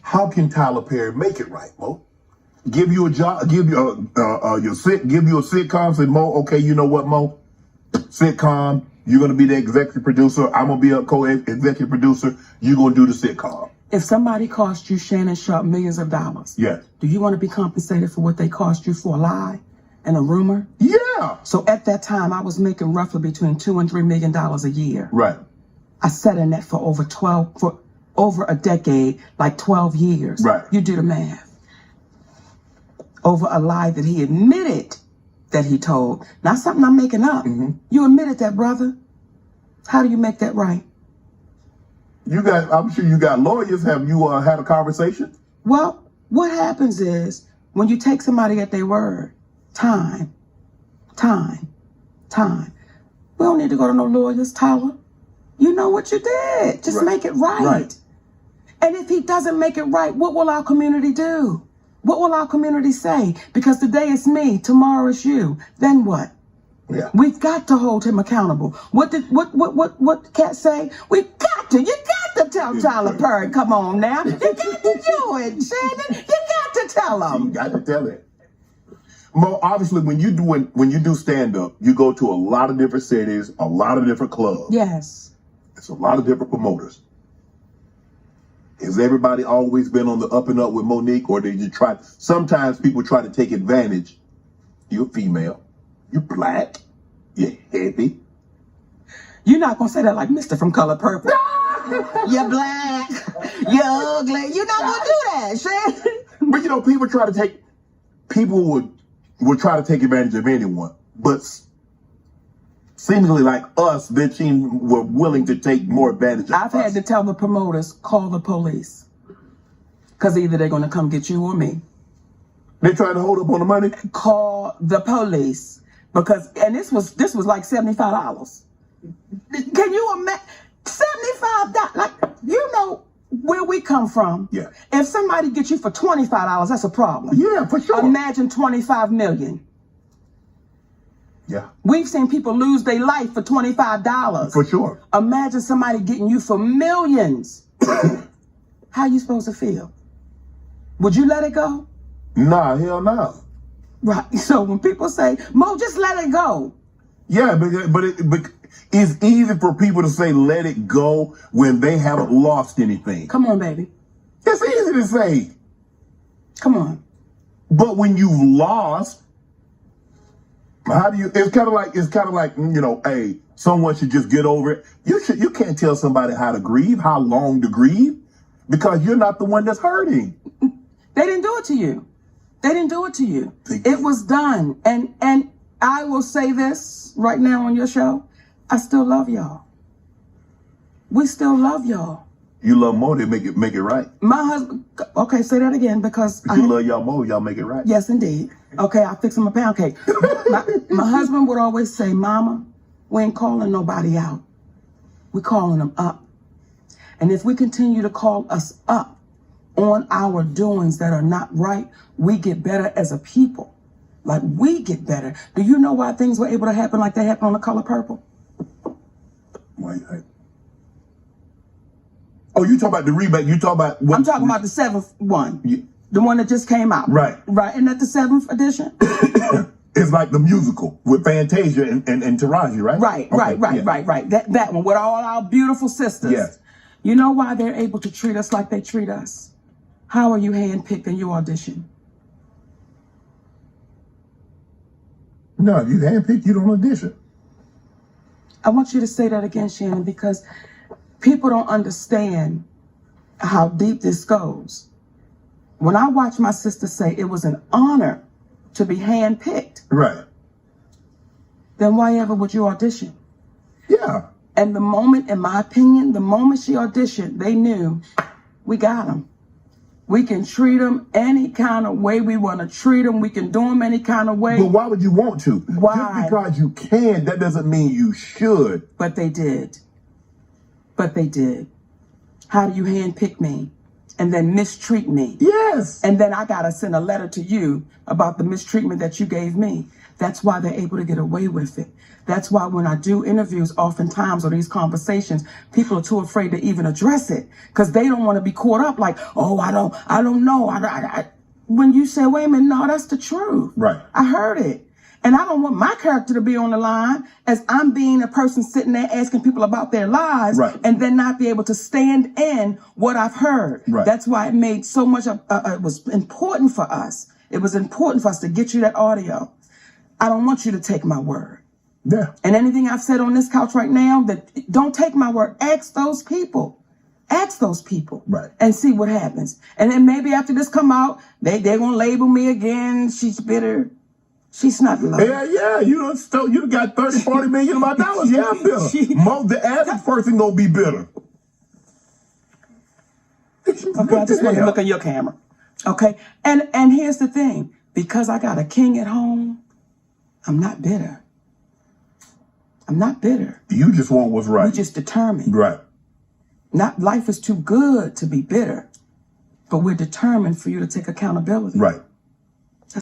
How can Tyler Perry make it right, Mo? Give you a job, give you a sitcom. Say, Mo, okay, you know what, Mo? Sitcom. You're gonna be the executive producer. I'm gonna be a co-executive producer. You're gonna do the sitcom. If somebody cost you, Shannon Sharpe, millions of dollars, yes, do you want to be compensated for what they cost you for a lie and a rumor? Yeah. So at that time, I was making roughly between $2 and $3 million a year. Right. I sat in that for over a decade, like 12 years. Right. You do the math. Over a lie that he admitted that he told. Not something I'm making up. Mm-hmm. You admitted that, brother. How do you make that right? I'm sure you got lawyers. Have you had a conversation? Well, what happens is when you take somebody at their word, time. We don't need to go to no lawyers, Tyler. You know what you did. Just make it right. And if he doesn't make it right, what will our community do? What will our community say? Because today it's me, tomorrow it's you. Then what? Yeah. We've got to hold him accountable. What Cat say? You got to tell Tyler Perry, come on now. You got to do it, Shannon. You got to tell him. You got to tell it. Mo, obviously, when you do stand-up, you go to a lot of different cities, a lot of different clubs. Yes. It's a lot of different promoters. Has everybody always been on the up and up with Monique, or did you try? Sometimes people try to take advantage. You're female. You're black. You're heavy. You're not going to say that like Mr. from Color Purple. You're black. You're ugly. You're not going to do that, Shannon. But, you know, people would try to take advantage of anyone. But seemingly like us, their team were willing to take more advantage of us. I've had to tell the promoters, call the police. Because either they're going to come get you or me. They're trying to hold up on the money? Call the police. And this was like $75. Can you imagine? $75, like, you know where we come from. Yeah. If somebody gets you for $25, that's a problem. Yeah, for sure. Imagine $25 million. Yeah. We've seen people lose their life for $25. For sure. Imagine somebody getting you for millions. How you supposed to feel? Would you let it go? Nah, hell no. Right. So when people say, Mo, just let it go. Yeah, but it's easy for people to say let it go when they haven't lost anything. Come on, baby. It's easy to say. Come on. But when you've lost, how do you? It's kind of like you know, hey, someone should just get over it. You can't tell somebody how to grieve, how long to grieve, because you're not the one that's hurting. They didn't do it to you. They didn't do it to you. It was done. And I will say this right now on your show. I still love y'all. We still love y'all. You love Mo, they make it right. My husband, okay, say that again because you love y'all Mo, y'all make it right. Yes, indeed. Okay, I'll fix him a pound cake. my husband would always say, Mama, we ain't calling nobody out. We're calling them up. And if we continue to call us up on our doings that are not right, we get better as a people. Like, we get better. Do you know why things were able to happen like they happened on The Color Purple? Why? Oh, you talking about the remake? You talking about what? I'm talking about the 7th one. Yeah. The one that just came out. Right. Right. Isn't that the 7th edition? It's like the musical with Fantasia and Taraji, right? Right. That one with all our beautiful sisters. Yes. You know why they're able to treat us like they treat us? How are you handpicked in your audition? No, if you handpicked, you don't audition. I want you to say that again, Shannon, because people don't understand how deep this goes. When I watch my sister say it was an honor to be handpicked, right, then why ever would you audition? Yeah. And the moment, in my opinion, the moment she auditioned, they knew we got them. We can treat them any kind of way we want to treat them. We can do them any kind of way. But why would you want to? Why? Just because you can, that doesn't mean you should. But they did. How do you handpick me and then mistreat me? Yes. And then I got to send a letter to you about the mistreatment that you gave me. That's why they're able to get away with it. That's why when I do interviews, oftentimes, or these conversations, people are too afraid to even address it because they don't want to be caught up like, oh, I don't know. When you say, wait a minute, no, that's the truth. Right. I heard it. And I don't want my character to be on the line as I'm being a person sitting there asking people about their lives Right. and then not be able to stand in what I've heard. Right. That's why it made so much, it was important for us. It was important for us to get you that audio. I don't want you to take my word. Yeah. And anything I've said on this couch right now, that don't take my word. Ask those people. Ask those people. Right. And see what happens. And then maybe after this come out, they're going to label me again. She's bitter. She's not loved. Yeah. You done got 30, 40 million of my dollars. Yeah, I'm bitter. The average person gonna be bitter. Okay, I just want to look at your camera. Okay. And here's the thing. Because I got a king at home, I'm not bitter. I'm not bitter. You just want what's right. We're just determined. Right. Not life is too good to be bitter, but we're determined for you to take accountability. Right.